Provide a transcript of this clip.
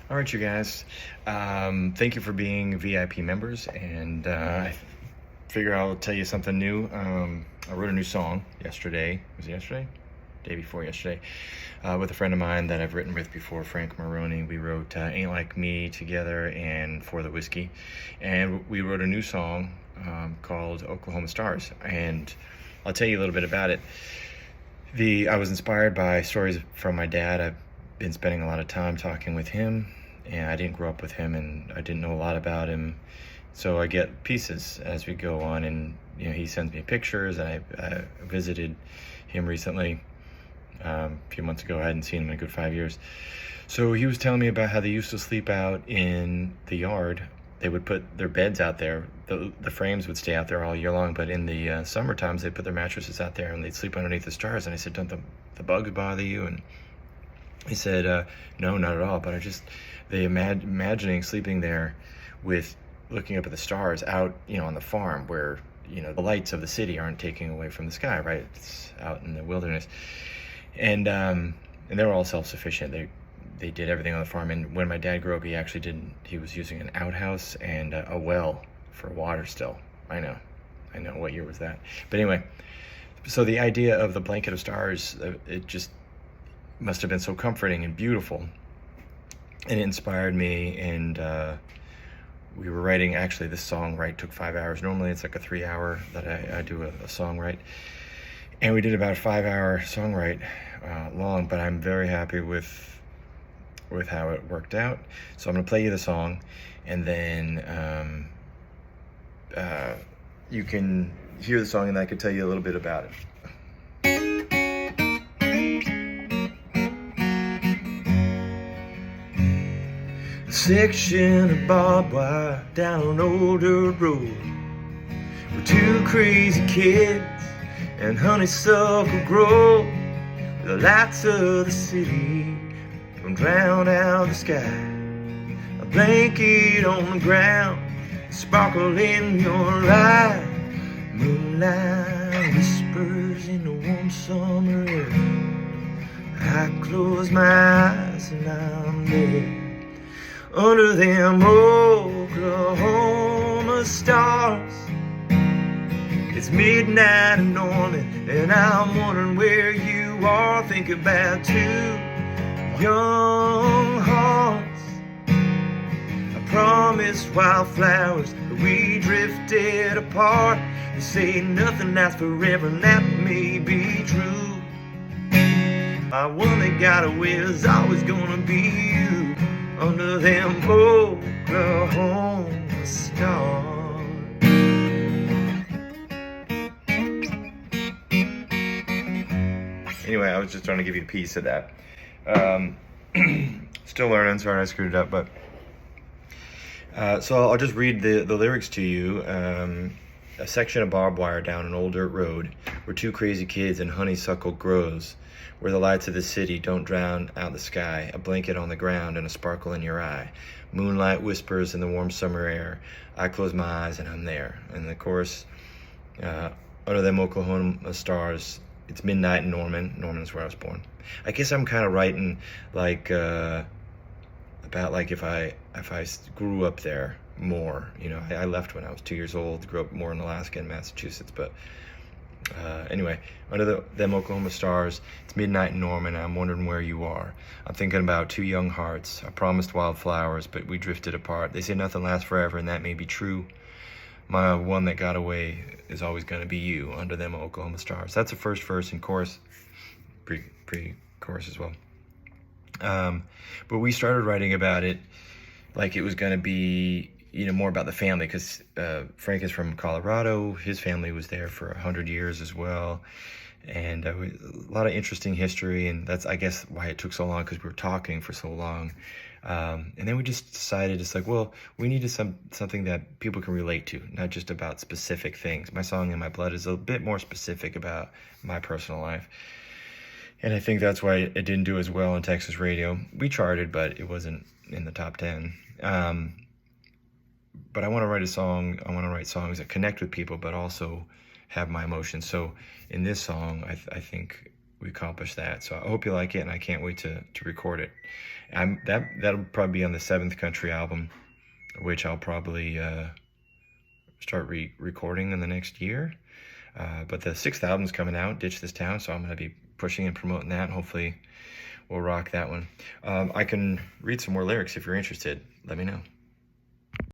All right, you guys. Thank you for being VIP members, and I figure I'll tell you something new. I wrote a new song yesterday. Was it yesterday? Day before yesterday, with a friend of mine that I've written with before, Frank Maroney. We wrote "Ain't Like Me" together, and "For the Whiskey," and we wrote a new song called "Oklahoma Stars." And I'll tell you a little bit about it. I was inspired by stories from my dad. I've been spending a lot of time talking with him, and I didn't grow up with him, and I didn't know a lot about him. So I get pieces as we go on, and he sends me pictures. And I visited him recently, a few months ago. I hadn't seen him in a good 5 years. So he was telling me about how they used to sleep out in the yard. They would put their beds out there. The frames would stay out there all year long, but in the summer times, they put their mattresses out there and they'd sleep underneath the stars. And I said, don't the bugs bother you? And he said, no, not at all. But they imagining sleeping there with looking up at the stars out, on the farm where, the lights of the city aren't taking away from the sky, right? It's out in the wilderness. And they were all self-sufficient. They did everything on the farm. And when my dad grew up, he was using an outhouse and a well for water still. I know. What year was that? But anyway, so the idea of the blanket of stars, it just must have been so comforting and beautiful. And it inspired me. And we were writing, actually, this song took 5 hours. Normally it's like a 3 hour that I do a song write. And we did about a 5 hour song write long, but I'm very happy with how it worked out. So I'm going to play you the song, and then you can hear the song, and I can tell you a little bit about it. A section of barbed wire down an older road with two crazy kids and honeysuckle grove. The lights of the city don't drown out the sky. A blanket on the ground, a sparkle in your eye. Moonlight whispers in the warm summer air. I close my eyes and I'm there under them Oklahoma stars. It's midnight in Norman, and I'm wondering where you are. Think about two young hearts. I promised wildflowers, but we drifted apart. They say nothing lasts forever, and that may be true. My one that got away is always gonna be you, under them Oklahoma stars. Anyway, I was just trying to give you a piece of that. Still learning, sorry I screwed it up, but so I'll just read the lyrics to you. A section of barbed wire down an old dirt road where two crazy kids and honeysuckle grows, where the lights of the city don't drown out the sky. A blanket on the ground and a sparkle in your eye. Moonlight whispers in the warm summer air. I close my eyes and I'm there. And the chorus, under them Oklahoma stars. It's midnight in Norman. Norman's where I was born. I guess I'm kind of writing about if I grew up there more. I left when I was 2 years old. Grew up more in Alaska and Massachusetts. But anyway, under them Oklahoma stars. It's midnight in Norman. I'm wondering where you are. I'm thinking about two young hearts. I promised wildflowers, but we drifted apart. They say nothing lasts forever, and that may be true. My one that got away is always going to be you, under them Oklahoma stars. That's the first verse and chorus, pre-chorus as well. But we started writing about it like it was going to be, more about the family, because Frank is from Colorado. His family was there for 100 years as well. And a lot of interesting history, and that's, I guess, why it took so long, because we were talking for so long. And then we just decided, it's like, well, we needed something that people can relate to, not just about specific things. My song In My Blood is a bit more specific about my personal life. And I think that's why it didn't do as well on Texas radio. We charted, but it wasn't in the top 10. But I want to write songs that connect with people, but also have my emotions. So in this song, I think we accomplished that. So I hope you like it, and I can't wait to record it. That'll probably be on the Seventh Country album, which I'll probably start recording in the next year. But the sixth album's coming out, Ditch This Town, so I'm going to be pushing and promoting that. Hopefully we'll rock that one. I can read some more lyrics if you're interested. Let me know.